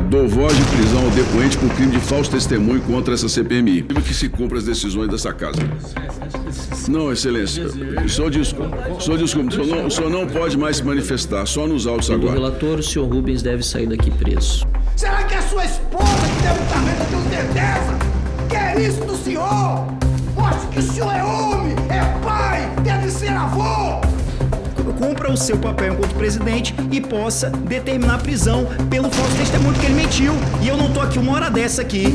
Dou voz de prisão ao depoente por crime de falso testemunho contra essa CPMI. Que se cumpra as decisões dessa casa. Não, excelência. Só desculpa. O senhor não pode mais se manifestar, só nos autos agora. Do relator, o senhor Rubens deve sair daqui preso. Será que é a sua esposa que deve estar vendo? Eu tenho certeza. Que é isso do senhor? Mostre que o senhor é homem, é pai, deve ser avô. Cumpra o seu papel enquanto presidente e possa determinar a prisão pelo falso testemunho que ele mentiu. E eu não tô aqui uma hora dessa aqui.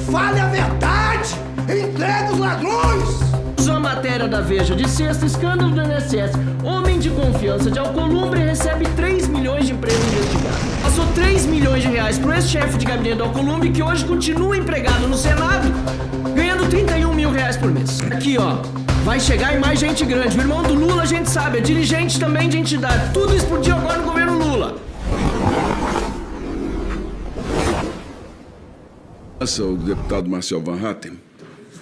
Fale a verdade! Entregue os ladrões! A matéria da Veja de sexta, escândalo do INSS. Homem de confiança de Alcolumbre recebe 3 milhões de emprego investigado. Passou 3 milhões de reais pro ex-chefe de gabinete do Alcolumbre, que hoje continua empregado no Senado, ganhando 31 mil reais por mês. Aqui, ó. Vai chegar e mais gente grande. O irmão do Lula, a gente sabe, é dirigente também de entidade. Tudo explodiu agora no governo Lula. O deputado Marcel Van Hatten,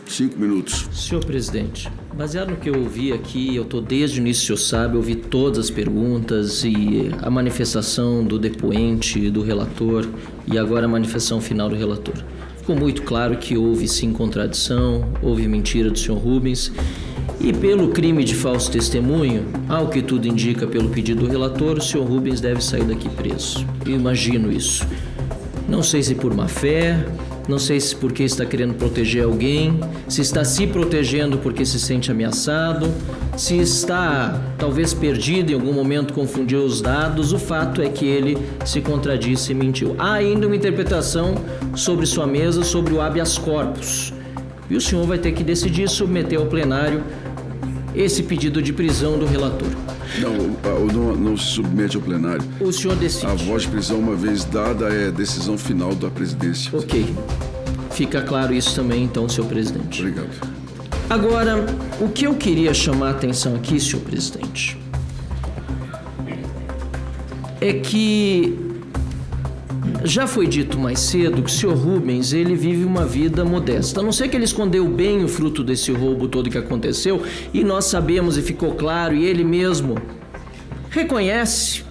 5 minutos. Senhor presidente, baseado no que eu ouvi aqui, eu estou desde o início, o senhor sabe, eu ouvi todas as perguntas e a manifestação do depoente, do relator e agora a manifestação final do relator. Ficou muito claro que houve sim contradição, houve mentira do senhor Rubens. E pelo crime de falso testemunho, ao que tudo indica pelo pedido do relator, o senhor Rubens deve sair daqui preso. Eu imagino isso. Não sei se por má fé, não sei se porque está querendo proteger alguém, se está se protegendo porque se sente ameaçado, se está talvez perdido em algum momento, confundiu os dados. O fato é que ele se contradisse e mentiu. Há ainda uma interpretação sobre sua mesa sobre o habeas corpus. E o senhor vai ter que decidir submeter ao plenário esse pedido de prisão do relator. Não se submete ao plenário. O senhor decide. A voz de prisão, uma vez dada, é decisão final da presidência. Ok. Fica claro isso também, então, senhor presidente. Obrigado. Agora, o que eu queria chamar a atenção aqui, senhor presidente, é que já foi dito mais cedo que o senhor Rubens, ele vive uma vida modesta. A não ser que ele escondeu bem o fruto desse roubo todo que aconteceu, e nós sabemos e ficou claro, e ele mesmo reconhece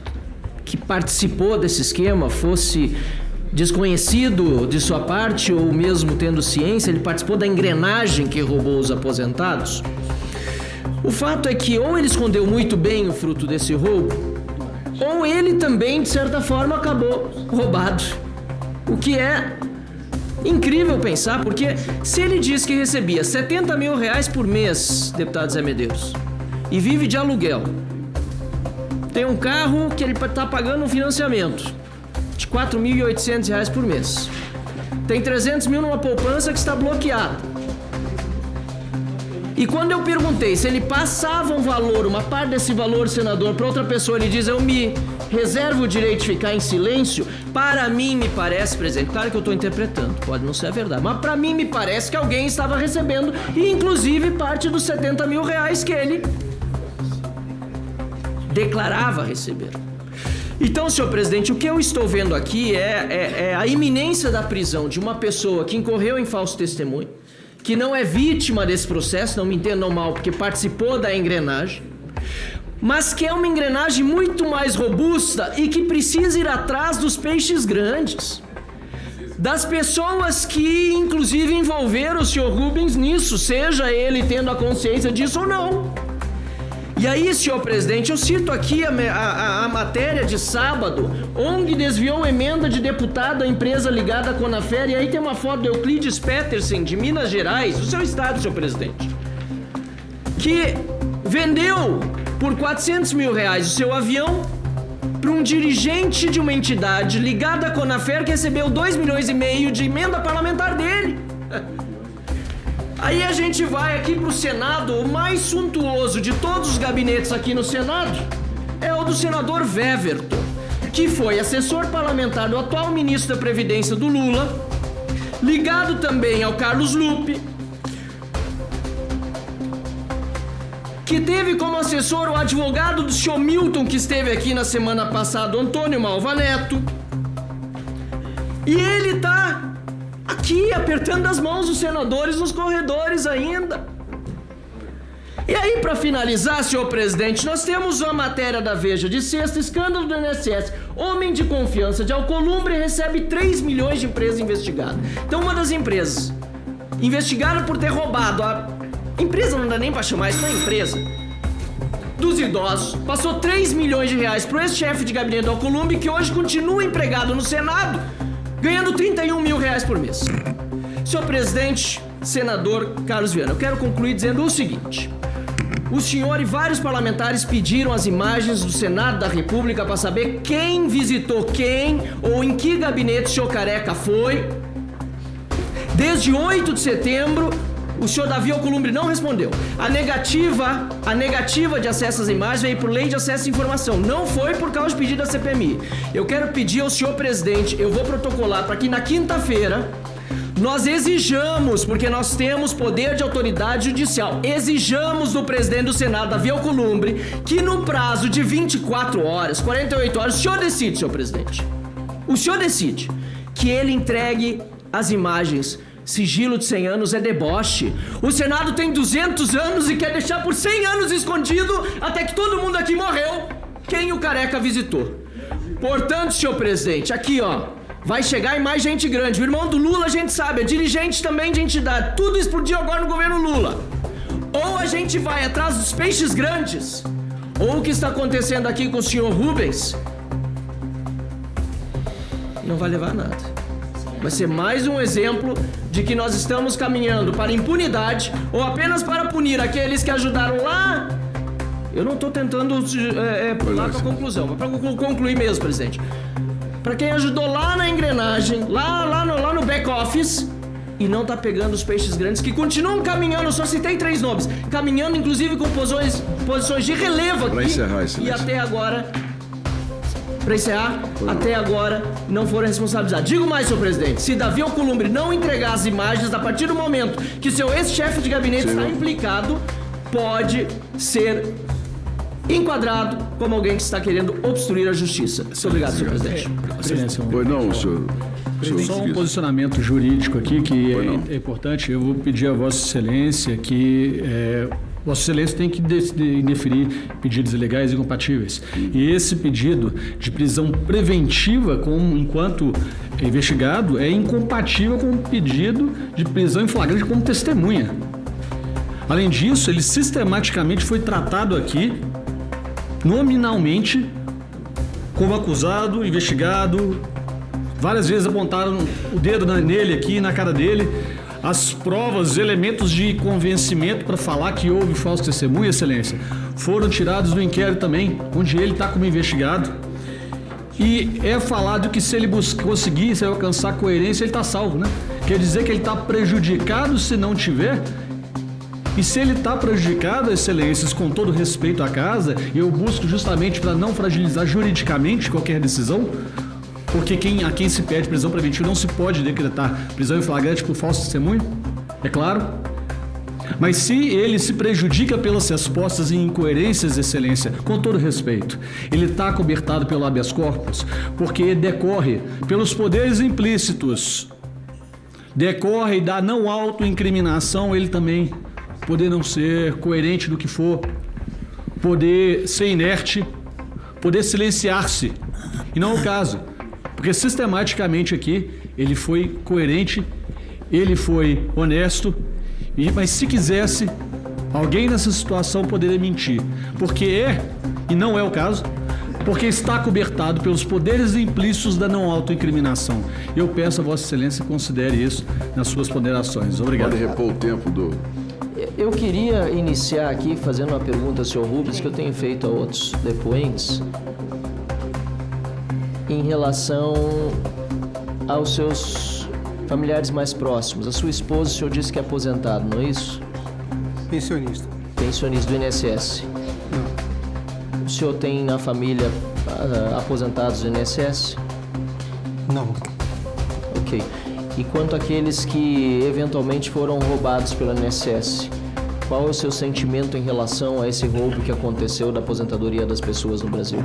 que participou desse esquema, fosse desconhecido de sua parte ou mesmo tendo ciência, ele participou da engrenagem que roubou os aposentados. O fato é que ou ele escondeu muito bem o fruto desse roubo, ou ele também, de certa forma, acabou roubado. O que é incrível pensar, porque se ele diz que recebia 70 mil reais por mês, deputado Zé Medeiros, e vive de aluguel, tem um carro que ele está pagando um financiamento de 4.800 reais por mês, tem 300 mil numa poupança que está bloqueada. E quando eu perguntei se ele passava um valor, uma parte desse valor, senador, para outra pessoa, ele diz: eu me reservo o direito de ficar em silêncio. Para mim me parece, presidente, claro que eu estou interpretando, pode não ser a verdade, mas para mim me parece que alguém estava recebendo, e inclusive parte dos 70 mil reais que ele declarava receber. Então, senhor presidente, o que eu estou vendo aqui é a iminência da prisão de uma pessoa que incorreu em falso testemunho, que não é vítima desse processo, não me entendam mal, porque participou da engrenagem, mas que é uma engrenagem muito mais robusta e que precisa ir atrás dos peixes grandes, das pessoas que, inclusive, envolveram o senhor Rubens nisso, seja ele tendo a consciência disso ou não. E aí, senhor presidente, eu cito aqui a matéria de sábado, ONG desviou emenda de deputado à empresa ligada à Conafer, e aí tem uma foto do Euclides Petersen, de Minas Gerais, do seu estado, senhor presidente, que vendeu por 400 mil reais o seu avião para um dirigente de uma entidade ligada à Conafer que recebeu 2,5 milhões de emenda parlamentar dele. Aí a gente vai aqui pro Senado, o mais suntuoso de todos os gabinetes aqui no Senado é o do senador Weverton, que foi assessor parlamentar do atual ministro da Previdência do Lula, ligado também ao Carlos Lupe, que teve como assessor o advogado do senhor Milton, que esteve aqui na semana passada, Antônio Malva Neto, e ele tá aqui apertando as mãos dos senadores nos corredores ainda. E aí, para finalizar, senhor presidente, nós temos uma matéria da Veja de sexta, escândalo do INSS. Homem de confiança de Alcolumbre recebe 3 milhões de empresa investigada. Então, uma das empresas investigada por ter roubado a empresa, não dá nem para chamar isso, não é empresa, dos idosos, passou 3 milhões de reais pro ex-chefe de gabinete do Alcolumbre, que hoje continua empregado no Senado, ganhando 31 mil reais por mês. Senhor presidente, senador Carlos Viana, eu quero concluir dizendo o seguinte: o senhor e vários parlamentares pediram as imagens do Senado da República para saber quem visitou quem ou em que gabinete o senhor Careca foi. Desde 8 de setembro, o senhor Davi Alcolumbre não respondeu. A negativa de acesso às imagens veio por lei de acesso à informação. Não foi por causa de pedido da CPMI. Eu quero pedir ao senhor presidente, eu vou protocolar para que na quinta-feira nós exijamos, porque nós temos poder de autoridade judicial, exijamos do presidente do Senado, Davi Alcolumbre, que no prazo de 24 horas, 48 horas, o senhor decide, senhor presidente. O senhor decide que ele entregue as imagens. Sigilo de 100 anos é deboche. O Senado tem 200 anos e quer deixar por 100 anos escondido até que todo mundo aqui morreu quem o Careca visitou. Portanto, senhor presidente, aqui ó, vai chegar em mais gente grande. O irmão do Lula a gente sabe, é dirigente também de entidade. Tudo explodiu agora no governo Lula. Ou a gente vai atrás dos peixes grandes, ou o que está acontecendo aqui com o senhor Rubens não vai levar a nada. Vai ser mais um exemplo de que nós estamos caminhando para impunidade ou apenas para punir aqueles que ajudaram lá. Eu não estou tentando pular para a conclusão, mas para concluir mesmo, presidente. Para quem ajudou lá na engrenagem, lá no back office e não está pegando os peixes grandes que continuam caminhando. Eu só citei 3 nomes, caminhando inclusive com posições de relevo aqui. Para encerrar, excelência. E até agora... Para encerrar, até agora não foram responsabilizados. Digo mais, senhor presidente, se Davi Alcolumbre não entregar as imagens a partir do momento que seu ex-chefe de gabinete está implicado, pode ser enquadrado como alguém que está querendo obstruir a justiça. Muito obrigado, senhor presidente. Excelência, Pois não, senhor. só um posicionamento jurídico aqui que é importante. Eu vou pedir a Vossa Excelência que Vossa Excelência tem que indeferir pedidos ilegais e incompatíveis. E esse pedido de prisão preventiva enquanto investigado é incompatível com o pedido de prisão em flagrante como testemunha. Além disso, ele sistematicamente foi tratado aqui, nominalmente, como acusado, investigado. Várias vezes apontaram o dedo nele aqui, na cara dele. As provas, os elementos de convencimento para falar que houve falso testemunho, Excelência, foram tirados do inquérito também, onde ele está como investigado. E é falado que se ele conseguir, se ele alcançar coerência, ele está salvo, né? Quer dizer que ele está prejudicado se não tiver. E se ele está prejudicado, Excelências, com todo respeito à casa, eu busco justamente para não fragilizar juridicamente qualquer decisão, porque a quem se pede prisão preventiva não se pode decretar prisão em flagrante por falso testemunho, é claro. Mas se ele se prejudica pelas respostas e incoerências, Excelência, com todo respeito, ele está acobertado pelo habeas corpus, porque decorre pelos poderes implícitos, decorre da não autoincriminação, ele também poder não ser coerente do que for, poder ser inerte, poder silenciar-se, e não é o caso. Porque sistematicamente aqui ele foi coerente, ele foi honesto, mas se quisesse, alguém nessa situação poderia mentir. Porque e não é o caso, porque está cobertado pelos poderes implícitos da não autoincriminação. Eu peço a Vossa Excelência que considere isso nas suas ponderações. Obrigado. Pode repor o tempo do... Eu queria iniciar aqui fazendo uma pergunta ao senhor Rubens, que eu tenho feito a outros depoentes, em relação aos seus familiares mais próximos. A sua esposa, o senhor disse que é aposentado, não é isso? Pensionista. Pensionista do INSS. Não. O senhor tem na família aposentados do INSS? Não. Ok. E quanto àqueles que eventualmente foram roubados pelo INSS, qual é o seu sentimento em relação a esse roubo que aconteceu da aposentadoria das pessoas no Brasil?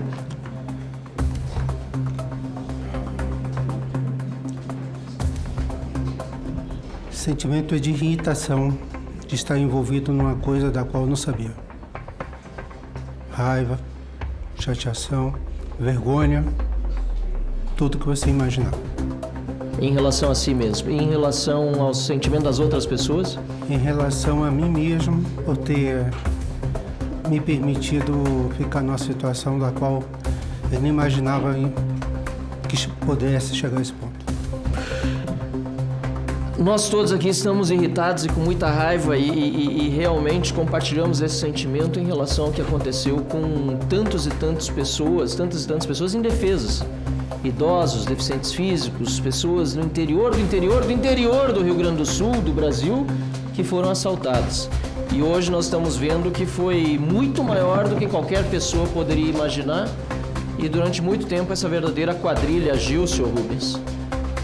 Sentimento de irritação de estar envolvido numa coisa da qual eu não sabia. Raiva, chateação, vergonha, tudo que você imaginar. Em relação a si mesmo, em relação ao sentimento das outras pessoas? Em relação a mim mesmo, por ter me permitido ficar numa situação da qual eu nem imaginava que pudesse chegar a esse ponto. Nós todos aqui estamos irritados e com muita raiva e realmente compartilhamos esse sentimento em relação ao que aconteceu com tantas e tantas pessoas indefesas. Idosos, deficientes físicos, pessoas no interior do Rio Grande do Sul, do Brasil, que foram assaltadas. E hoje nós estamos vendo que foi muito maior do que qualquer pessoa poderia imaginar. E durante muito tempo essa verdadeira quadrilha agiu, Sr. Rubens,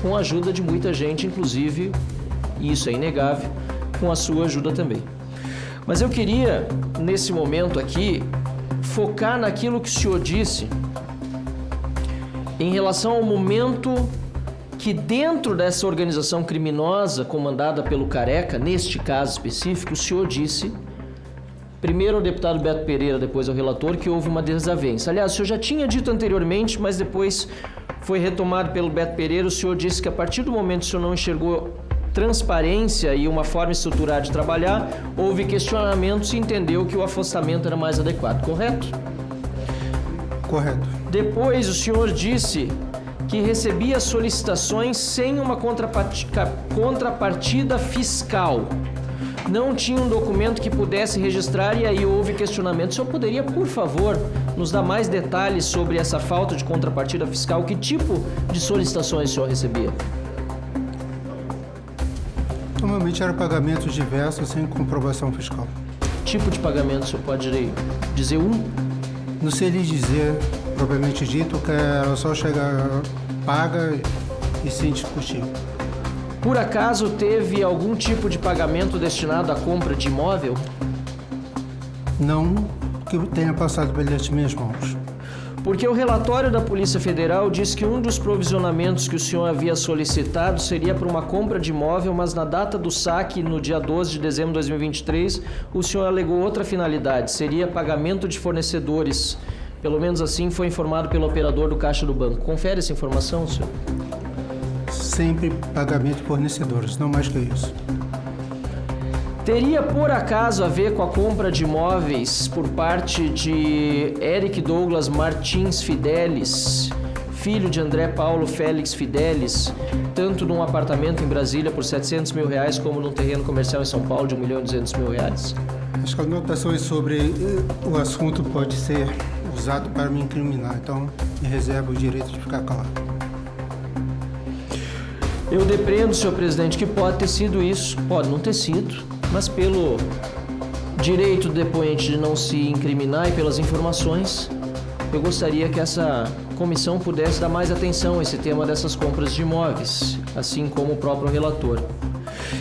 com a ajuda de muita gente, inclusive, e isso é inegável, com a sua ajuda também. Mas eu queria, nesse momento aqui, focar naquilo que o senhor disse em relação ao momento que dentro dessa organização criminosa comandada pelo Careca, neste caso específico, o senhor disse, primeiro ao deputado Beto Pereira, depois ao relator, que houve uma desavença. Aliás, o senhor já tinha dito anteriormente, mas depois foi retomado pelo Beto Pereira. O senhor disse que a partir do momento que o senhor não enxergou transparência e uma forma estruturada de trabalhar, houve questionamentos e entendeu que o afastamento era mais adequado, correto? Correto. Depois o senhor disse que recebia solicitações sem uma contrapartida fiscal. Não tinha um documento que pudesse registrar e aí houve questionamento. O senhor poderia, por favor, nos dar mais detalhes sobre essa falta de contrapartida fiscal? Que tipo de solicitações o senhor recebia? Normalmente eram pagamentos diversos sem comprovação fiscal. Tipo de pagamento, o senhor pode dizer um? Não sei lhe dizer, propriamente dito, que era só chegar, paga e sem discutir. Por acaso teve algum tipo de pagamento destinado à compra de imóvel? Não que tenha passado pelas minhas mãos. Porque o relatório da Polícia Federal diz que um dos provisionamentos que o senhor havia solicitado seria para uma compra de imóvel, mas na data do saque, no dia 12 de dezembro de 2023, o senhor alegou outra finalidade, seria pagamento de fornecedores. Pelo menos assim foi informado pelo operador do caixa do banco. Confere essa informação, senhor? Sempre pagamento de fornecedores, não mais que isso. Teria, por acaso, a ver com a compra de imóveis por parte de Eric Douglas Martins Fidelis, filho de André Paulo Félix Fidelis, tanto num apartamento em Brasília por R$700 mil, como num terreno comercial em São Paulo de R$1.200.000? As anotações sobre o assunto pode ser usado para me incriminar, então me reservo o direito de ficar calado. Eu depreendo, senhor presidente, que pode ter sido isso, pode não ter sido, mas pelo direito do depoente de não se incriminar e pelas informações, eu gostaria que essa comissão pudesse dar mais atenção a esse tema dessas compras de imóveis, assim como o próprio relator.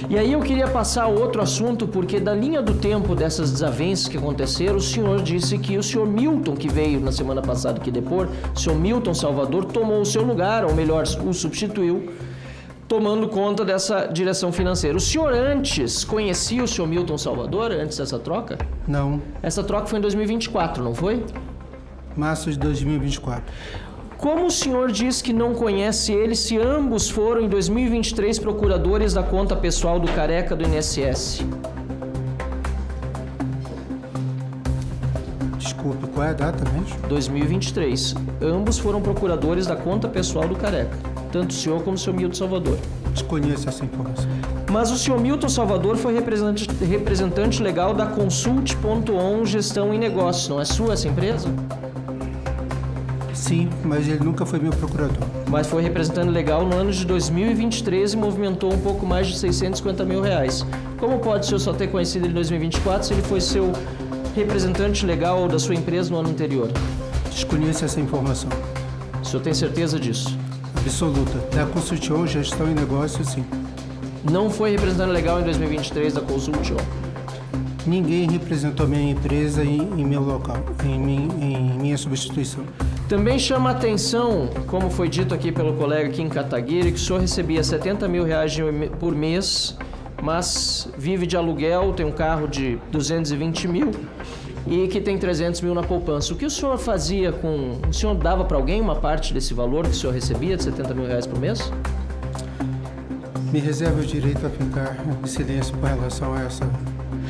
E aí eu queria passar a outro assunto, porque da linha do tempo dessas desavenças que aconteceram, o senhor disse que o senhor Milton, que veio na semana passada aqui depor, o senhor Milton Salvador, tomou o seu lugar, ou melhor, o substituiu, tomando conta dessa direção financeira. O senhor antes conhecia o senhor Milton Salvador, antes dessa troca? Não. Essa troca foi em 2024, não foi? Março de 2024. Como o senhor diz que não conhece ele, se ambos foram em 2023 procuradores da conta pessoal do Careca do INSS? Desculpe, qual é a data mesmo? 2023. Ambos foram procuradores da conta pessoal do Careca. Tanto o senhor como o senhor Milton Salvador. Desconheço essa informação. Mas o senhor Milton Salvador foi representante legal da Consult.on Gestão em Negócios. Não é sua essa empresa? Sim, mas ele nunca foi meu procurador. Mas foi representante legal no ano de 2023 e movimentou um pouco mais de R$650 mil. Como pode o senhor só ter conhecido ele em 2024 se ele foi seu representante legal da sua empresa no ano anterior? Desconheço essa informação. O senhor tem certeza disso? Absoluta. Da Consult.on Gestão em Negócios, sim. Não foi representante legal em 2023 da Consult.on? Ninguém representou a minha empresa em meu local, em minha substituição. Também chama a atenção, como foi dito aqui pelo colega Kim Kataguiri, que o senhor recebia R$70 mil por mês mas vive de aluguel, tem um carro de 220 mil e que tem 300 mil na poupança. O que o senhor fazia com... O senhor dava para alguém uma parte desse valor que o senhor recebia, de 70 mil reais por mês? Me reservo o direito a ficar em silêncio com relação a essa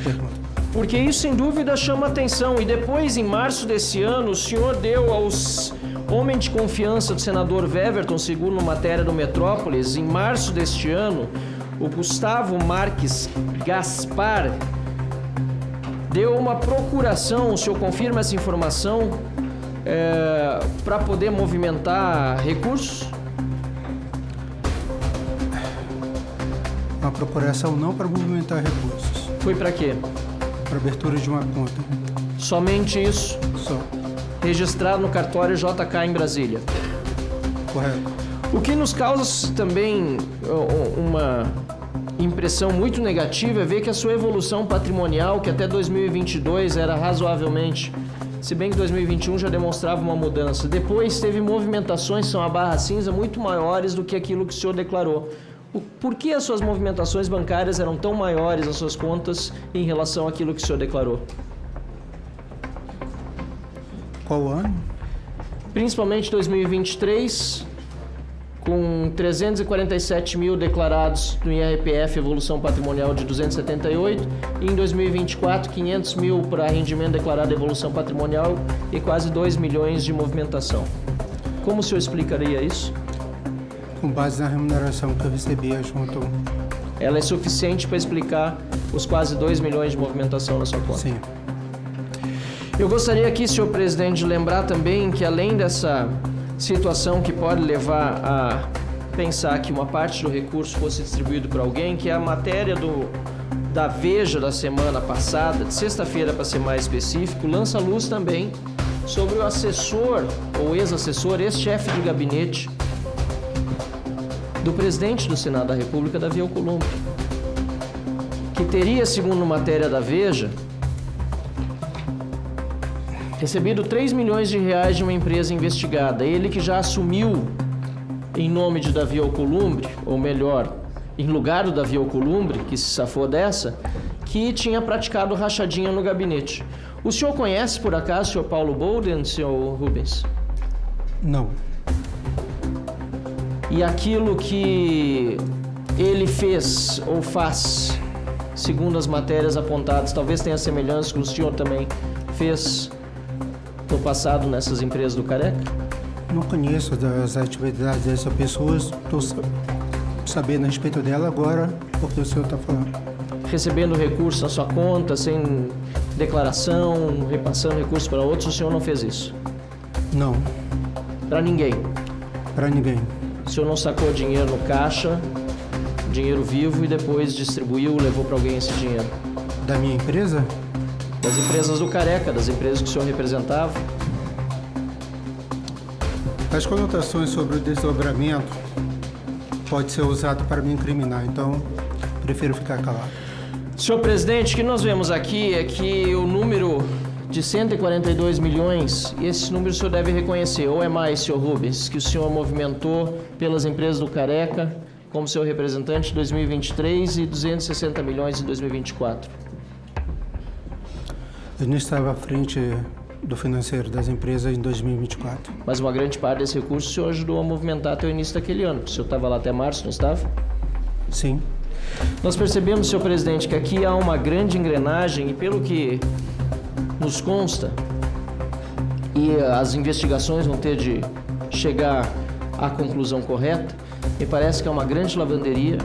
pergunta. Porque isso, sem dúvida, chama atenção. E depois, em março desse ano, o senhor deu aos homens de confiança do senador Weverton, segundo matéria do Metrópolis, em março deste ano, o Gustavo Marques Gaspar deu uma procuração, o senhor confirma essa informação, para poder movimentar recursos? Uma procuração não para movimentar recursos, Foi para quê? para abertura de uma conta. Somente isso? Só. Registrado no cartório JK em Brasília. Correto. O que nos causa também uma impressão muito negativa é ver que a sua evolução patrimonial, que até 2022 era razoavelmente, se bem que 2021 já demonstrava uma mudança, depois teve movimentações, são a barra cinza, muito maiores do que aquilo que o senhor declarou. Por que as suas movimentações bancárias eram tão maiores, as suas contas, em relação àquilo que o senhor declarou? Qual ano? Principalmente 2023, com 347 mil declarados no IRPF, evolução patrimonial de 278, e em 2024, 500 mil para rendimento declarado, evolução patrimonial, e quase 2 milhões de movimentação. Como o senhor explicaria isso? Com base na remuneração que eu recebia junto. Ela é suficiente para explicar os quase 2 milhões de movimentação na sua conta? Sim. Eu gostaria aqui, senhor presidente, de lembrar também que além dessa situação que pode levar a pensar que uma parte do recurso fosse distribuído para alguém, que é a matéria da Veja da semana passada, de sexta-feira para ser mais específico, lança luz também sobre o assessor ou ex-assessor, ex-chefe de gabinete do presidente do Senado da República, Davi Alcolumbre, que teria, segundo matéria da Veja, recebido 3 milhões de reais de uma empresa investigada. Ele que já assumiu em nome de Davi Alcolumbre, ou melhor, em lugar do Davi Alcolumbre, que se safou dessa, que tinha praticado rachadinha no gabinete. O senhor conhece, por acaso, o senhor Paulo Bolden, senhor Rubens? Não. E aquilo que ele fez ou faz, segundo as matérias apontadas, talvez tenha semelhança com o senhor também fez no passado nessas empresas do Careca? Não conheço das atividades dessa pessoa, estou sabendo a respeito dela agora, porque o senhor está falando. Recebendo recursos na sua conta, sem declaração, repassando recursos para outros, o senhor não fez isso? Não, Para ninguém? para ninguém. O senhor não sacou dinheiro no caixa, dinheiro vivo, e depois distribuiu, levou para alguém esse dinheiro? Da minha empresa? Das empresas do Careca, das empresas que o senhor representava? As conotações sobre o desdobramento pode ser usado para me incriminar, então prefiro ficar calado. Senhor presidente, o que nós vemos aqui é que o número de 142 milhões, e esse número o senhor deve reconhecer, ou é mais, senhor Rubens, que o senhor movimentou pelas empresas do Careca como seu representante em 2023 e 260 milhões em 2024. Eu não estava à frente do financeiro das empresas em 2024. Mas uma grande parte desse recurso o senhor ajudou a movimentar até o início daquele ano. O senhor estava lá até março, não estava? Sim. Nós percebemos, senhor presidente, que aqui há uma grande engrenagem e pelo que nos consta, e as investigações vão ter de chegar à conclusão correta, me parece que é uma grande lavanderia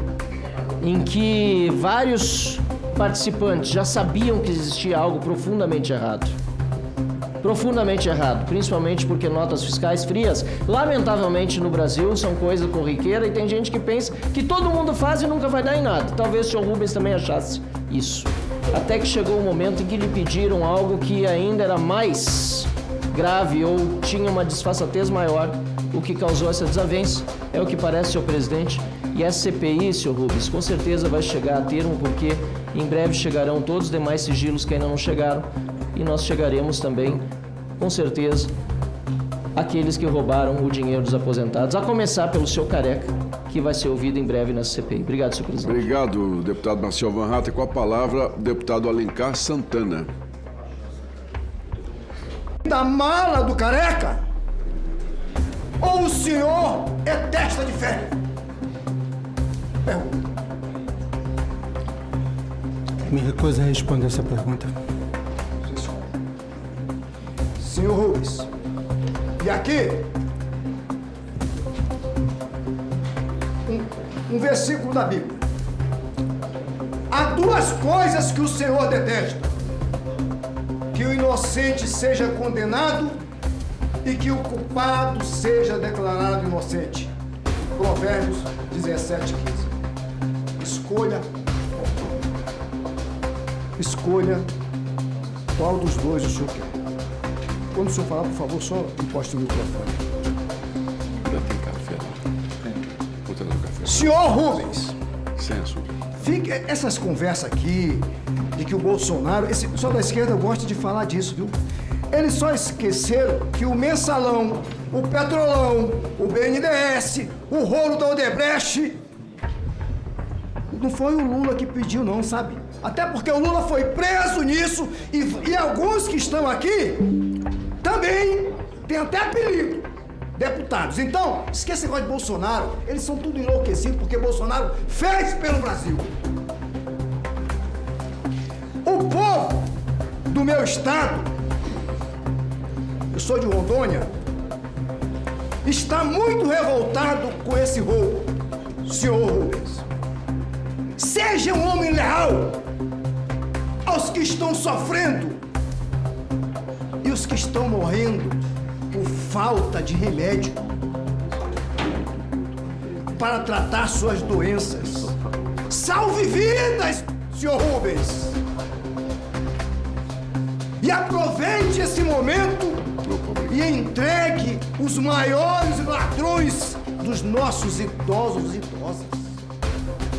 em que vários participantes já sabiam que existia algo profundamente errado. Profundamente errado, principalmente porque notas fiscais frias, lamentavelmente no Brasil, são coisa corriqueira e tem gente que pensa que todo mundo faz e nunca vai dar em nada. Talvez o senhor Rubens também achasse isso. Até que chegou o momento em que lhe pediram algo que ainda era mais grave ou tinha uma disfarçatez maior. O que causou essa desavença é o que parece, senhor presidente. E essa CPI, senhor Rubens, com certeza vai chegar a termo, porque em breve chegarão todos os demais sigilos que ainda não chegaram. E nós chegaremos também, com certeza, aqueles que roubaram o dinheiro dos aposentados, a começar pelo seu Careca, que vai ser ouvido em breve na CPI. Obrigado, senhor presidente. Obrigado, deputado Marcel Van Hatten. Com a palavra, o deputado Alencar Santana. Da mala do Careca? Ou o senhor é testa de ferro? Pergunta. Me recuso a responder essa pergunta. Senhor Rubens, e aqui um versículo da Bíblia. Há duas coisas que o Senhor detesta: que o inocente seja condenado e que o culpado seja declarado inocente. Provérbios 17:15. Escolha qual dos dois o senhor quer. Quando o senhor falar, por favor, só encoste o microfone. Ainda tem café lá. Bota no café. Senhor Rubens, Censo. fique essas conversas aqui de que o Bolsonaro, esse pessoal da esquerda gosta de falar disso, viu? Eles só esqueceram que o Mensalão, o Petrolão, o BNDES, o rolo da Odebrecht, não foi o Lula que pediu, não, sabe? Até porque o Lula foi preso nisso e alguns que estão aqui também têm até apelido, deputados. Então, esqueça esse negócio de Bolsonaro, eles são tudo enlouquecidos porque Bolsonaro fez pelo Brasil. O povo do meu estado, eu sou de Rondônia, está muito revoltado com esse roubo, senhor Rubens. Seja um homem leal aos que estão sofrendo e os que estão morrendo por falta de remédio para tratar suas doenças. Salve vidas, senhor Rubens! E aproveite esse momento e entregue os maiores ladrões dos nossos idosos e idosas.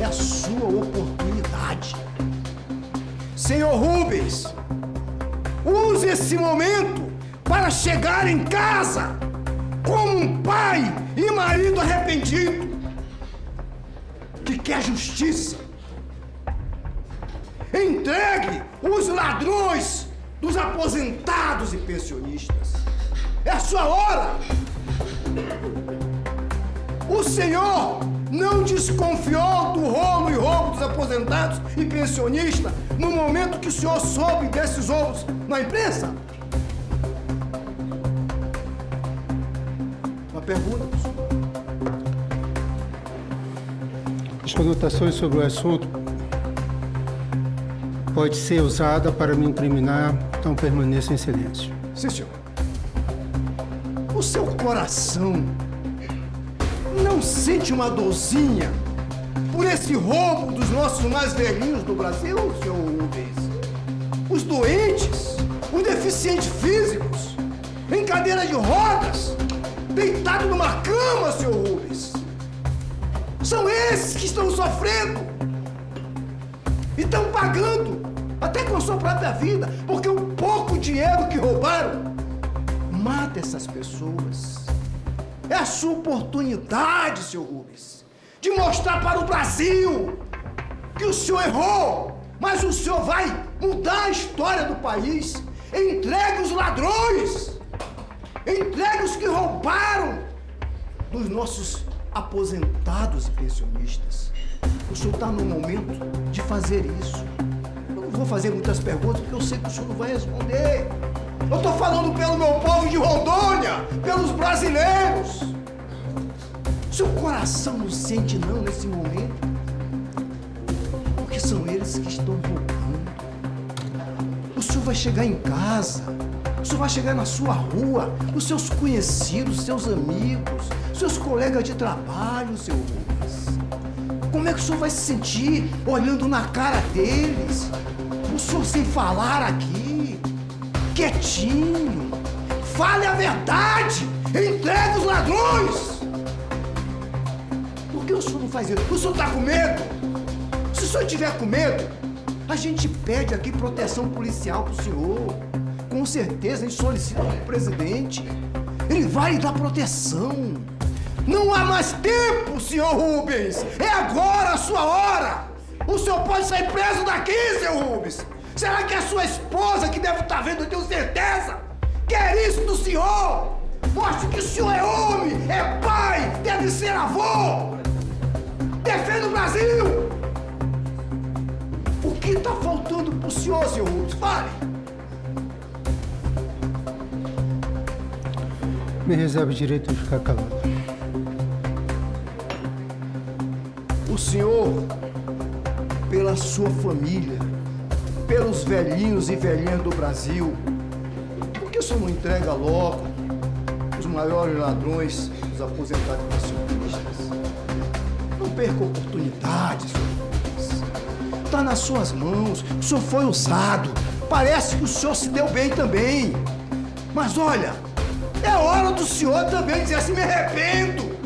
É a sua oportunidade. Senhor Rubens, use esse momento para chegar em casa como um pai e marido arrependido que quer justiça. Entregue os ladrões dos aposentados e pensionistas. É a sua hora. O Senhor não desconfiou do rolo e roubo dos aposentados e pensionistas no momento que o senhor soube desses roubos na imprensa? Uma pergunta, senhor. As conotações sobre o assunto pode ser usada para me incriminar, então permaneça em silêncio. Sim, senhor. O seu coração não sente uma dorzinha por esse roubo dos nossos mais velhinhos do Brasil, senhor Rubens? Os doentes, os deficientes físicos, em cadeira de rodas, deitado numa cama, senhor Rubens. São esses que estão sofrendo e estão pagando, até com a sua própria vida, porque o pouco dinheiro que roubaram mata essas pessoas. É a sua oportunidade, senhor Rubens, de mostrar para o Brasil que o senhor errou, mas o senhor vai mudar a história do país. Entregue os ladrões, entregue os que roubaram dos nossos aposentados e pensionistas. O senhor está no momento de fazer isso. Eu não vou fazer muitas perguntas, porque eu sei que o senhor não vai responder. Eu estou falando pelo meu povo de Rondônia, pelos brasileiros. Seu coração não sente não nesse momento, porque são eles que estão roubando. O senhor vai chegar em casa, o senhor vai chegar na sua rua, os seus conhecidos, seus amigos, seus colegas de trabalho, seu Rubens. Como é que o senhor vai se sentir olhando na cara deles? O senhor sem falar aqui, quietinho. Fale a verdade, entregue os ladrões. Por que o senhor não faz isso? O senhor está com medo? Se o senhor tiver com medo, a gente pede aqui proteção policial pro senhor. Com certeza a gente solicita pro presidente. Ele vai lhe dar proteção. Não há mais tempo, senhor Rubens. É agora a sua hora. O senhor pode sair preso daqui, senhor Rubens. Será que é a sua esposa que deve estar vendo, eu tenho certeza, quer isso do senhor? Mostre que o senhor é homem, é pai, deve ser avô. Defenda o Brasil. O que está faltando pro senhor, senhor Rubens? Fale. Me reservo o direito de ficar calado. O senhor, pela sua família, pelos velhinhos e velhinhas do Brasil, por que o senhor não entrega logo os maiores ladrões, os aposentados nacionalistas? Não perca a oportunidade, senhor Rubens. Está nas suas mãos, o senhor foi usado, parece que o senhor se deu bem também. Mas olha, é hora do senhor também dizer assim, me arrependo.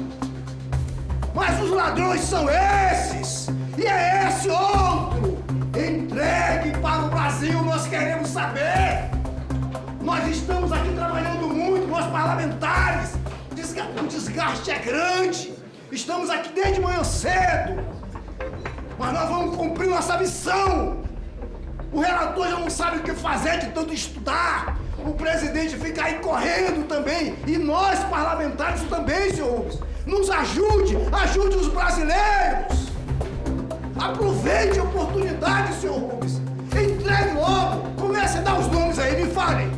Mas os ladrões são esses, e é esse outro. Entregue para o Brasil, nós queremos saber. Nós estamos aqui trabalhando muito, nós parlamentares. O desgaste é grande. Estamos aqui desde manhã cedo. Mas nós vamos cumprir nossa missão. O relator já não sabe o que fazer de tanto estudar. O presidente fica aí correndo também. E nós, parlamentares, também, senhor Rubens. Nos ajude, ajude os brasileiros. Aproveite a oportunidade, senhor Rubens. Entregue logo. Comece a dar os nomes aí, me falem.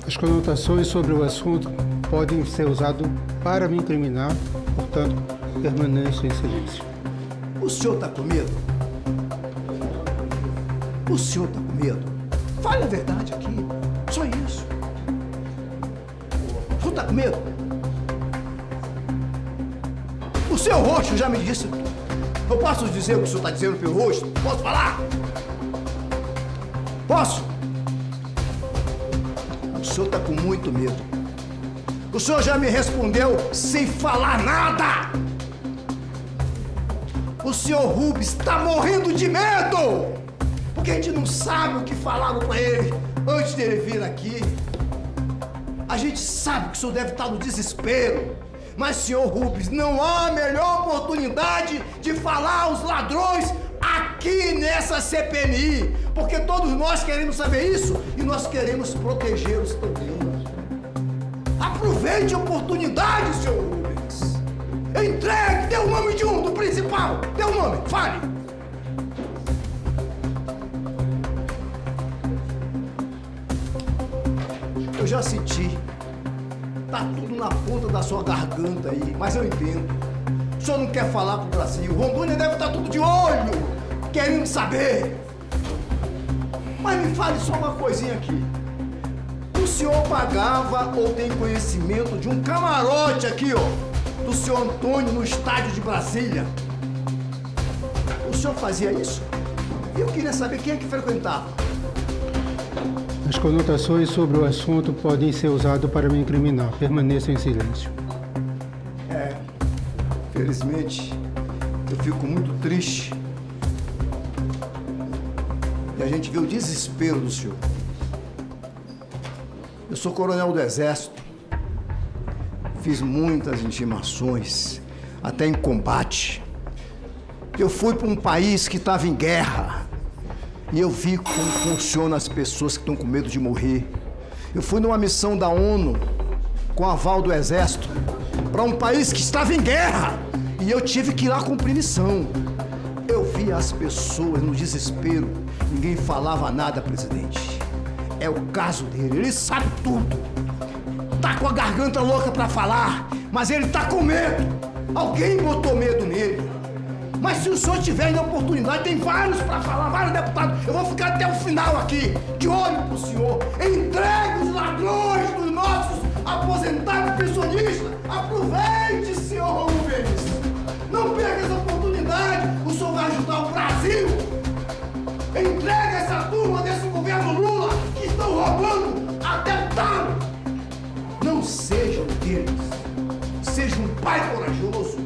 As conotações sobre o assunto podem ser usadas para me incriminar, portanto, permaneço em silêncio. O senhor está com medo? O senhor está com medo? Fale a verdade aqui. Só isso. O senhor está com medo? O seu rosto já me disse tudo. Eu posso dizer o que o senhor está dizendo pelo rosto? Posso falar? Posso? O senhor está com muito medo. O senhor já me respondeu sem falar nada. O senhor Rubens está morrendo de medo. Porque a gente não sabe o que falaram para ele antes dele vir aqui. A gente sabe que o senhor deve estar no desespero. Mas, senhor Rubens, não há melhor oportunidade de falar aos ladrões aqui nessa CPMI. Porque todos nós queremos saber isso e nós queremos protegê-los também. Aproveite a oportunidade, senhor Rubens. Entregue, dê o nome de do principal. Dê o nome, fale. Eu já senti. Tá tudo na ponta da sua garganta aí, mas eu entendo. O senhor não quer falar pro Brasil. Rondônia deve estar tudo de olho, querendo saber. Mas me fale só uma coisinha aqui. O senhor pagava ou tem conhecimento de um camarote aqui, ó, do senhor Antônio no estádio de Brasília? O senhor fazia isso? Eu queria saber quem é que frequentava. As conotações sobre o assunto podem ser usadas para me incriminar. Permaneço em silêncio. Felizmente, eu fico muito triste. E a gente vê o desespero do senhor. Eu sou coronel do Exército. Fiz muitas intimações, até em combate. Eu fui para um país que estava em guerra. E eu vi como funcionam as pessoas que estão com medo de morrer. Eu fui numa missão da ONU, com aval do Exército, para um país que estava em guerra. E eu tive que ir lá cumprir missão. Eu vi as pessoas no desespero. Ninguém falava nada, presidente. É o caso dele, ele sabe tudo. Tá com a garganta louca para falar, mas ele tá com medo. Alguém botou medo nele. Mas se o senhor tiver ainda a oportunidade, tem vários para falar, vários deputados. Eu vou ficar até o final aqui, de olho pro senhor. Entregue os ladrões dos nossos aposentados pensionistas. Aproveite, senhor Rubens. Não perca essa oportunidade. O senhor vai ajudar o Brasil. Entregue essa turma desse governo Lula que estão roubando até o talo. Não sejam deles. Seja um pai corajoso,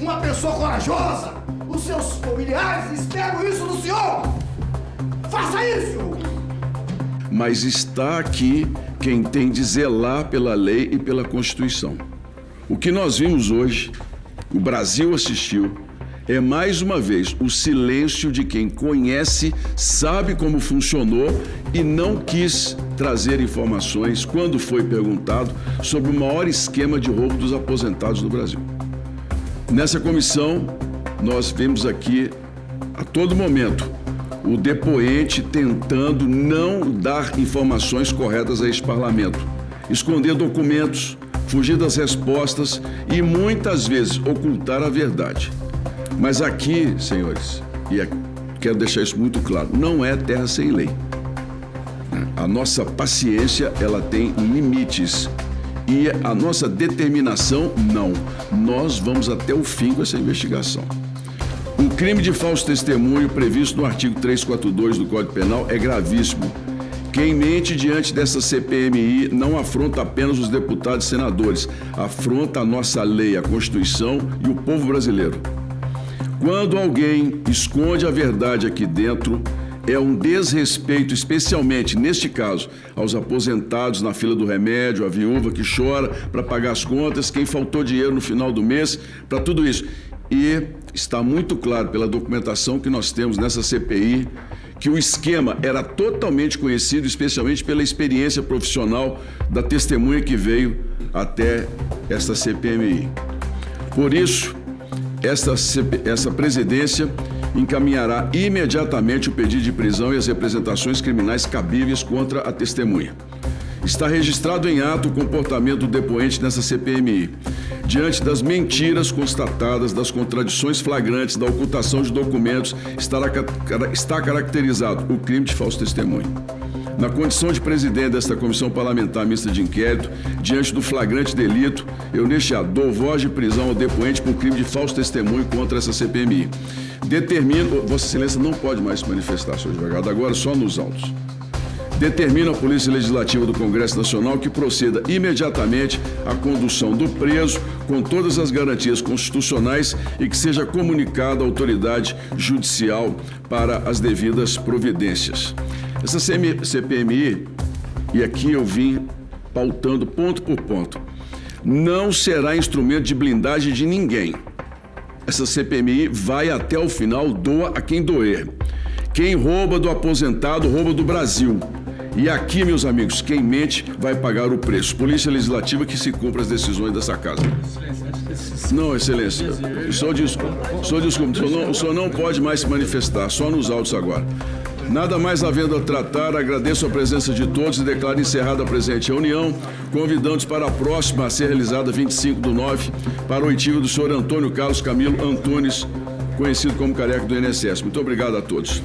uma pessoa corajosa. Os seus familiares esperam isso do senhor. Faça isso! mas está aqui quem tem de zelar pela lei e pela Constituição. O que nós vimos hoje, o Brasil assistiu, é mais uma vez o silêncio de quem conhece, sabe como funcionou e não quis trazer informações quando foi perguntado sobre o maior esquema de roubo dos aposentados no Brasil. Nessa comissão, nós vemos aqui a todo momento o depoente tentando não dar informações corretas a este parlamento, esconder documentos, fugir das respostas e muitas vezes ocultar a verdade. Mas aqui, senhores, e quero deixar isso muito claro, não é terra sem lei. A nossa paciência, ela tem limites e a nossa determinação, não. Nós vamos até o fim com essa investigação. O crime de falso testemunho previsto no artigo 342 do Código Penal é gravíssimo. Quem mente diante dessa CPMI não afronta apenas os deputados e senadores, afronta a nossa lei, a Constituição e o povo brasileiro. Quando alguém esconde a verdade aqui dentro, é um desrespeito, especialmente, neste caso, aos aposentados na fila do remédio, a viúva que chora para pagar as contas, quem faltou dinheiro no final do mês, para tudo isso. E está muito claro pela documentação que nós temos nessa CPI que o esquema era totalmente conhecido, especialmente pela experiência profissional da testemunha que veio até esta CPMI. Por isso, essa presidência encaminhará imediatamente o pedido de prisão e as representações criminais cabíveis contra a testemunha. Está registrado em ato o comportamento do depoente nessa CPMI. Diante das mentiras constatadas, das contradições flagrantes, da ocultação de documentos, está caracterizado o crime de falso testemunho. Na condição de presidente desta Comissão Parlamentar Mista de Inquérito, diante do flagrante delito, eu neste ato dou voz de prisão ao depoente por crime de falso testemunho contra essa CPMI. Determino, Vossa Excelência não pode mais se manifestar, senhor advogado, agora só nos autos. Determina a Polícia Legislativa do Congresso Nacional que proceda imediatamente à condução do preso com todas as garantias constitucionais e que seja comunicada à autoridade judicial para as devidas providências. Essa CPMI, e aqui eu vim pautando ponto por ponto, não será instrumento de blindagem de ninguém. Essa CPMI vai até o final, doa a quem doer. Quem rouba do aposentado, rouba do Brasil. E aqui, meus amigos, quem mente vai pagar o preço. Polícia Legislativa que se cumpra as decisões dessa casa. Não, Excelência, só desculpa. O senhor não pode mais se manifestar, só nos autos agora. Nada mais havendo a tratar, agradeço a presença de todos e declaro encerrada a presente reunião, convidando-os para a próxima a ser realizada 25/9, para o oitivo do senhor Antônio Carlos Camilo Antunes, conhecido como Careca do INSS. Muito obrigado a todos.